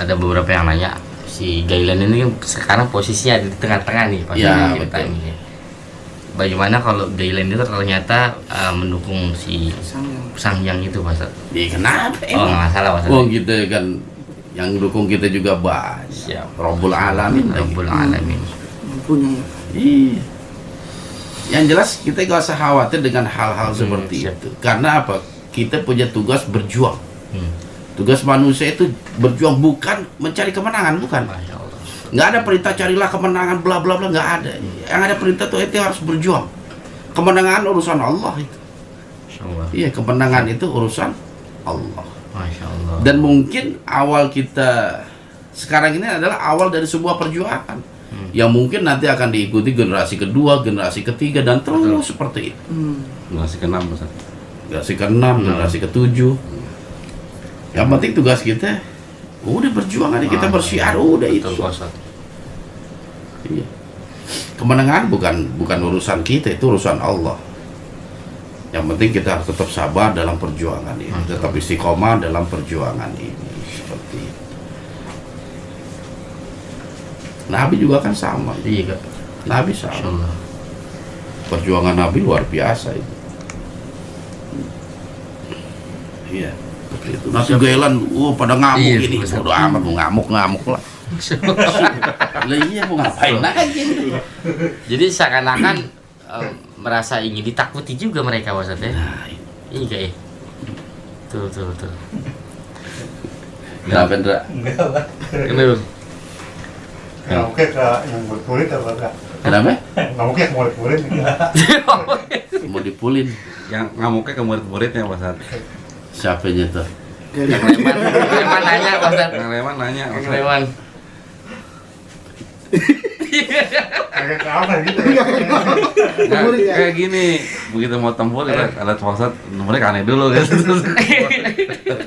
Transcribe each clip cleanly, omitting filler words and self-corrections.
ada beberapa yang nanya si Gailan ini kan sekarang posisinya di tengah-tengah nih pas Ya, kita betul. ini. Bagaimana kalau Gailan itu ternyata mendukung si Sang Hyang itu Pak Ustadz? Ya kenapa Oh nggak masalah Pak Ustadz. Oh kita kan yang dukung kita juga banyak. Siap. Rabbul Alamin. Rabbul Alamin. Punya ya. Iya. Yang jelas kita gak usah khawatir dengan hal-hal seperti siap. itu. Karena apa? Kita punya tugas berjuang. Hmm. Tugas manusia itu berjuang, bukan mencari kemenangan, bukan. Masya Allah. Nggak ada perintah carilah kemenangan bla bla bla, nggak ada. Yang ada perintah tuh itu harus berjuang. Kemenangan urusan Allah itu. Masya Allah. Iya, kemenangan itu urusan Allah. Masya Allah. Dan mungkin awal kita sekarang ini adalah awal dari sebuah perjuangan yang mungkin nanti akan diikuti generasi kedua, generasi ketiga, dan terus seperti itu. Generasi ke-6 Ustaz. Generasi ke-6, generasi ke-7. Yang penting tugas kita udah berjuang aja, kita bersiar udah itu. Betul Pak Ustadz. Iya. Kemenangan bukan urusan kita, itu urusan Allah. Yang penting kita harus tetap sabar dalam perjuangan ini, tetap istiqomah dalam perjuangan ini. Seperti itu. Nabi juga kan sama. Iya Kak. Nabi Masya sama. Allah. Perjuangan Nabi luar biasa itu. Iya. Seperti itu. Nanti Gailan, pada ngamuk Iya, ini. betul. Udah amat mau ngamuk lah. Lah iya mau ngapain lagi? Jadi seakan-akan merasa ingin ditakuti juga mereka Pak Ustadz ya. Nah, Iya Kak ya. Betul. kenapa Indra? Enggak lah. Kenapa? Nggak mungkin ke yang murid apa enggak? Kenapa? Nggak mungkin murid enggak. Mau dipulin. Yang ngamuknya ke murid-muridnya Pak Ustaz. Siapanya tuh? Leman nanya Pak Ustadz. Yang Leman nanya Pak Ustaz. Leman. Agak ke apa gitu. Nggak, kayak gini, begitu mau tempur kita ada Pak Ustaz, nomornya aneh dulu gitu.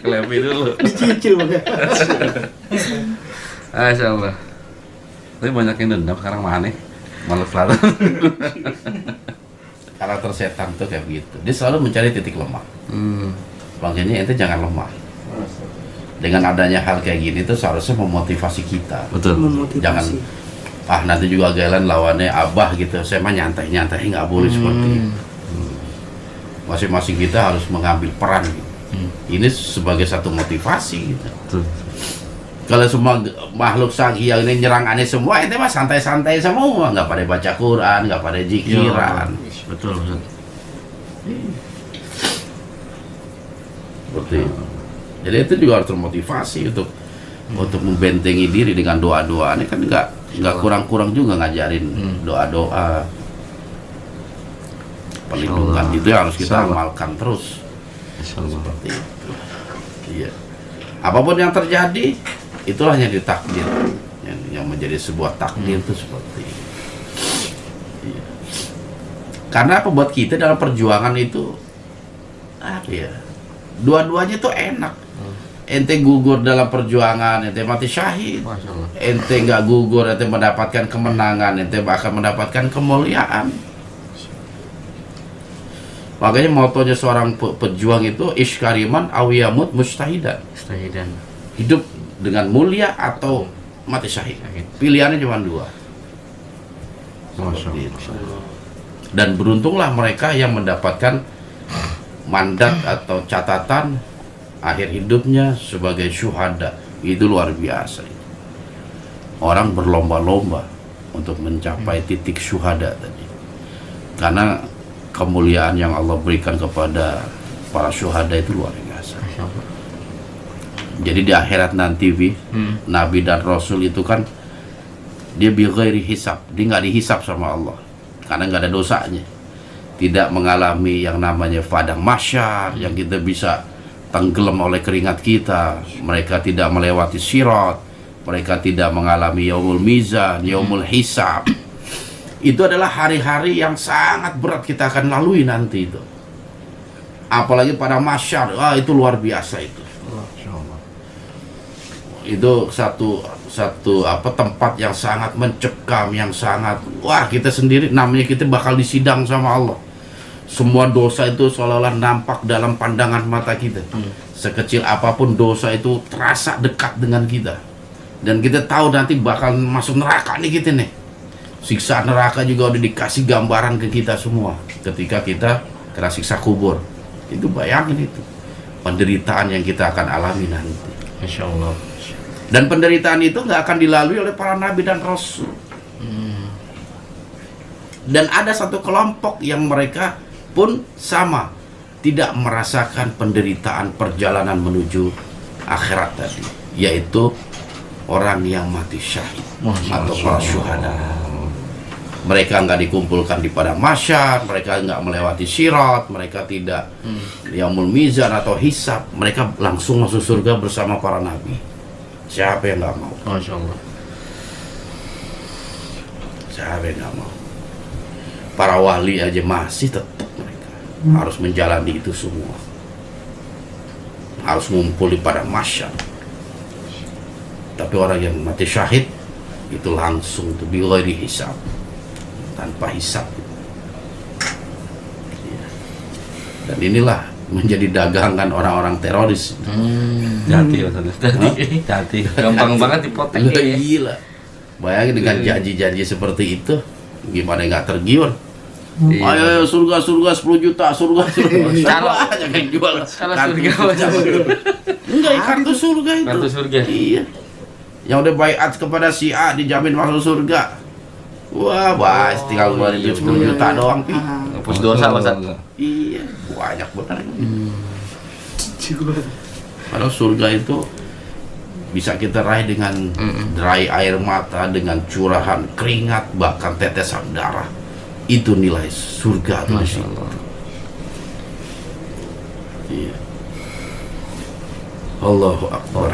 Kelepi dulu. Dicicil banget. Masya Allah. Tapi banyak yang dendam sekarang mah aneh. Maluku Selatan. Karakter setan tuh kayak begitu. Dia selalu mencari titik lemah. Makanya ente jangan lemah. Dengan adanya hal kayak gini tuh seharusnya memotivasi kita. Betul. Memotivasi. Jangan nanti juga Gailan lawannya Abah gitu. Saya mah nyantai-nyantai, nggak boleh seperti itu. Masing-masing kita harus mengambil peran gitu. Ini sebagai satu motivasi gitu. Betul. Kalau semua makhluk Sang Hyang ini nyerang aneh semua, ente mah santai-santai semua, nggak pada baca Quran, nggak pada zikiran. Betul Ustadz. Seperti itu. Jadi itu juga harus termotivasi untuk membentengi diri dengan doa-doa. Ini kan nggak kurang-kurang juga ngajarin doa-doa perlindungan Insyaallah. itu yang harus kita Insyaallah. amalkan terus. Insyaallah. Seperti itu. Iya. Apapun yang terjadi, itulah yang ditakdir. Yang menjadi sebuah takdir itu seperti itu. Iya. Karena apa buat kita dalam perjuangan itu apa ya? Dua-duanya tuh enak. Ente gugur dalam perjuangan, ente mati syahid. Masya Allah. Ente nggak gugur, ente mendapatkan kemenangan, ente bahkan mendapatkan kemuliaan. Makanya motonya seorang pejuang itu iskariman awiyamut mustahidan. Mustahidan. Hidup dengan mulia atau mati syahid. Pilihannya cuma dua. Masya Seperti Allah. itu. Dan beruntunglah mereka yang mendapatkan mandat atau catatan akhir hidupnya sebagai syuhada. Itu luar biasa. Orang berlomba-lomba untuk mencapai titik syuhada tadi. Karena kemuliaan yang Allah berikan kepada para syuhada itu luar biasa. Masya Allah. Jadi di akhirat nanti, Nabi dan Rasul itu kan dia bighairi hisab, dia nggak dihisab sama Allah karena nggak ada dosanya, tidak mengalami yang namanya padang mahsyar yang kita bisa tenggelam oleh keringat kita. Mereka tidak melewati sirat, mereka tidak mengalami yaumul mizan, yaumul hisab. Itu adalah hari-hari yang sangat berat kita akan lalui nanti itu. Apalagi pada mahsyar, itu luar biasa itu. Itu satu tempat yang sangat mencekam, yang sangat kita sendiri namanya kita bakal disidang sama Allah. Semua dosa itu seolah-olah nampak dalam pandangan mata kita. Sekecil apapun dosa itu terasa dekat dengan kita. Dan kita tahu nanti bakal masuk neraka nih kita nih. Siksa neraka juga udah dikasih gambaran ke kita semua ketika kita kena siksa kubur. Itu bayangin itu penderitaan yang kita akan alami nanti. Masya Allah. Dan penderitaan itu nggak akan dilalui oleh para nabi dan rasul. Dan ada satu kelompok yang mereka pun sama, tidak merasakan penderitaan perjalanan menuju akhirat tadi, yaitu orang yang mati syahid atau para syuhada. Mereka nggak dikumpulkan di padang mahsyar, mereka nggak melewati sirat, mereka tidak yaumul mizan atau hisab, mereka langsung masuk surga bersama para nabi. Siapa yang nggak mau? Masya Allah. Siapa yang nggak mau? Para wali aja masih tetap mereka harus menjalani itu semua, harus ngumpul di padang mahsyar. Tapi orang yang mati syahid itu langsung tuh bi ghairi hisab, tanpa hisab. Dan inilah menjadi dagangan orang-orang teroris. Hati, hati. Gampang banget dipotek Lah, ya. gila. Bayangin dengan janji-janji seperti itu, gimana nggak tergiur? Ayo surga 10 juta, surga. Kalau- Banyak yang jual. Kalau kartu surga Enggak, kartu surga itu. Kartu surga. Iya. Yang udah baiat kepada si A dijamin masuk surga. Wah, bas tinggal keluarin duit 10 juta doang, Pi. Hapus dosa Ustaz. Iya, banyak benar. Kalau surga itu bisa kita raih dengan derai air mata, dengan curahan keringat, bahkan tetesan darah. Itu nilai surga tuh di Masya situ. Allah. Iya. Allahu Akbar.